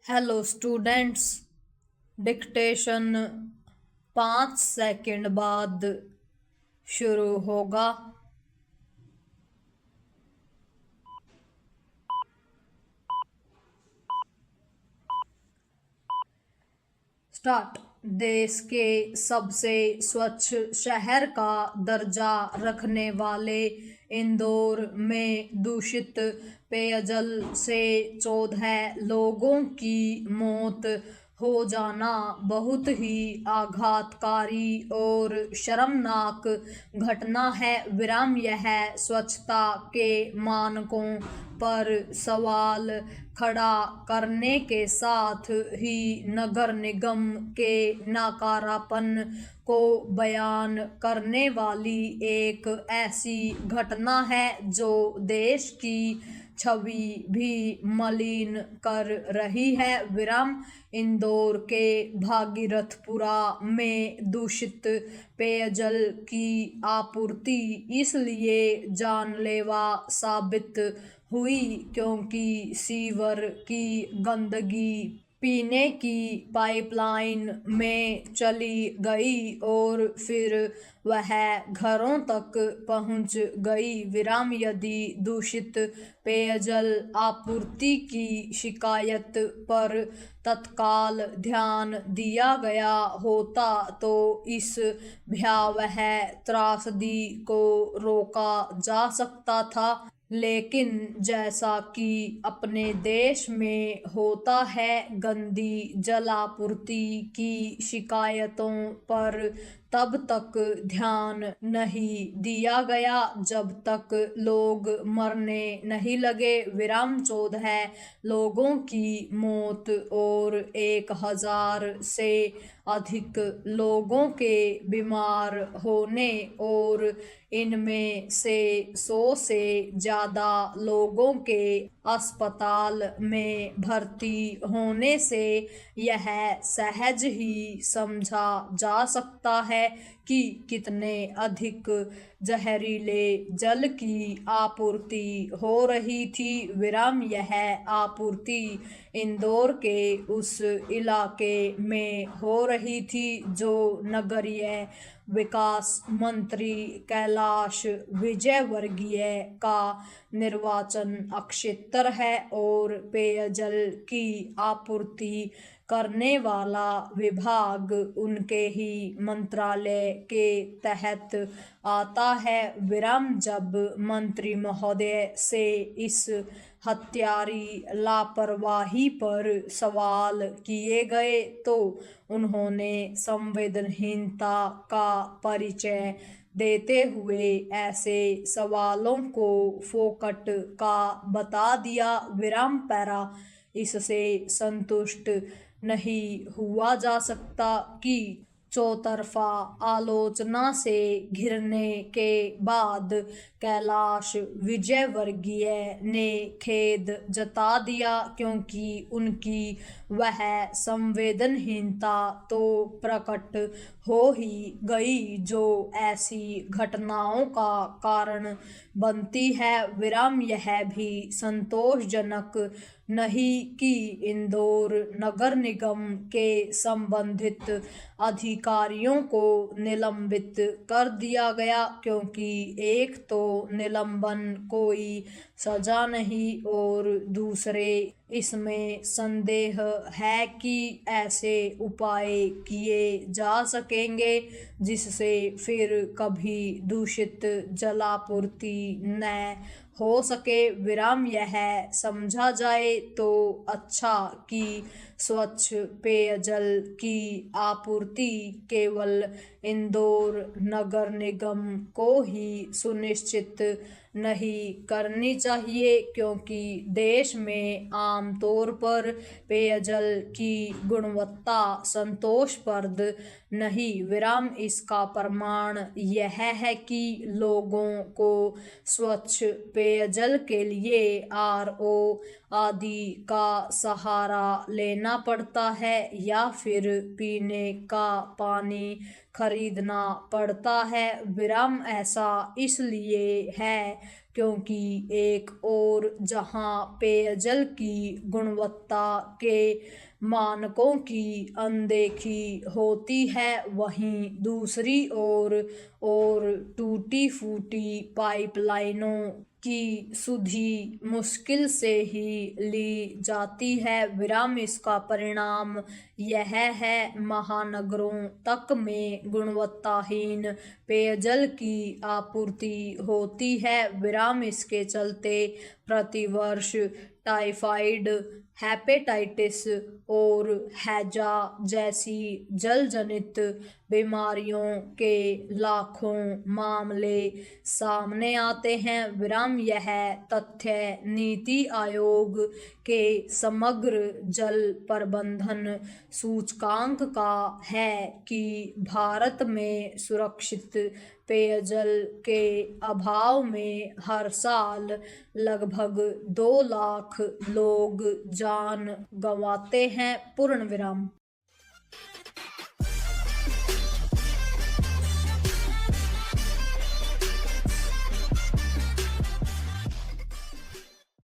Hello students. Dictation 5 second बाद शुरू होगा। स्टार्ट। देश के सबसे स्वच्छ शहर का दर्जा रखने वाले इंदौर में दूषित पेयजल से 14 लोगों की मौत हो जाना बहुत ही आघातकारी और शर्मनाक घटना है। यह स्वच्छता के मानकों पर सवाल खड़ा करने के साथ ही नगर निगम के नाकारापन को बयान करने वाली एक ऐसी घटना है जो देश की छवि भी मलिन कर रही है। इंदौर के भागीरथपुरा में दूषित पेयजल की आपूर्ति इसलिए जानलेवा साबित हुई क्योंकि सीवर की गंदगी पीने की पाइपलाइन में चली गई और फिर वह घरों तक पहुंच गई। यदि दूषित पेयजल आपूर्ति की शिकायत पर तत्काल ध्यान दिया गया होता तो इस भयावह त्रासदी को रोका जा सकता था, लेकिन जैसा कि अपने देश में होता है, गंदी जलापूर्ति की शिकायतों पर तब तक ध्यान नहीं दिया गया जब तक लोग मरने नहीं लगे। 14 लोगों की मौत और 1000 से अधिक लोगों के बीमार होने और इनमें से 100 से ज्यादा लोगों के अस्पताल में भर्ती होने से यह सहज ही समझा जा सकता है कि कितने अधिक जहरीले जल की आपूर्ति हो रही थी। यह आपूर्ति इंदौर के उस इलाके में हो रही थी जो नगरीय विकास मंत्री कैलाश विजयवर्गीय का निर्वाचन क्षेत्र है और पेयजल की आपूर्ति करने वाला विभाग उनके ही मंत्रालय के तहत आता है। जब मंत्री महोदय से इस हत्यारी लापरवाही पर सवाल किए गए तो उन्होंने संवेदनहीनता का परिचय देते हुए ऐसे सवालों को फोकट का बता दिया। पैरा इससे संतुष्ट नहीं हुआ जा सकता कि चौतरफा आलोचना से घिरने के बाद कैलाश विजयवर्गीय ने खेद जता दिया क्योंकि उनकी वह संवेदनहीनता तो प्रकट हो ही गई जो ऐसी घटनाओं का कारण बनती है। यह भी संतोषजनक नहीं कि इंदौर नगर निगम के संबंधित अधिकारियों को निलंबित कर दिया गया क्योंकि एक तो निलंबन कोई सजा नहीं और दूसरे इसमें संदेह है कि ऐसे उपाय किए जा सकेंगे जिससे फिर कभी दूषित जलापूर्ति न हो सके। यह समझा जाए तो अच्छा कि स्वच्छ पेयजल की आपूर्ति केवल इंदौर नगर निगम को ही सुनिश्चित नहीं करनी चाहिए क्योंकि देश में आमतौर पर पेयजल की गुणवत्ता संतोषप्रद नहीं। इसका प्रमाण यह है कि लोगों को स्वच्छ पेयजल के लिए RO आदि का सहारा लेना पड़ता है या फिर पीने का पानी खरीदना पड़ता है। ऐसा इसलिए है क्योंकि एक ओर जहां पेयजल की गुणवत्ता के मानकों की अनदेखी होती है, वहीं दूसरी ओर टूटी फूटी पाइपलाइनों की सुधि मुश्किल से ही ली जाती है। विराम इसका परिणाम यह है, महानगरों तक में गुणवत्ताहीन पेयजल की आपूर्ति होती है। विराम इसके चलते प्रतिवर्ष टाइफाइड, हेपेटाइटिस और हैजा जैसी जल जनित बीमारियों के लाखों मामले सामने आते हैं। विराम यह तथ्य नीति आयोग के समग्र जल प्रबंधन सूचकांक का है कि भारत में सुरक्षित पेयजल के अभाव में हर साल लगभग 2 लाख लोग जान गंवाते हैं। पूर्ण विराम।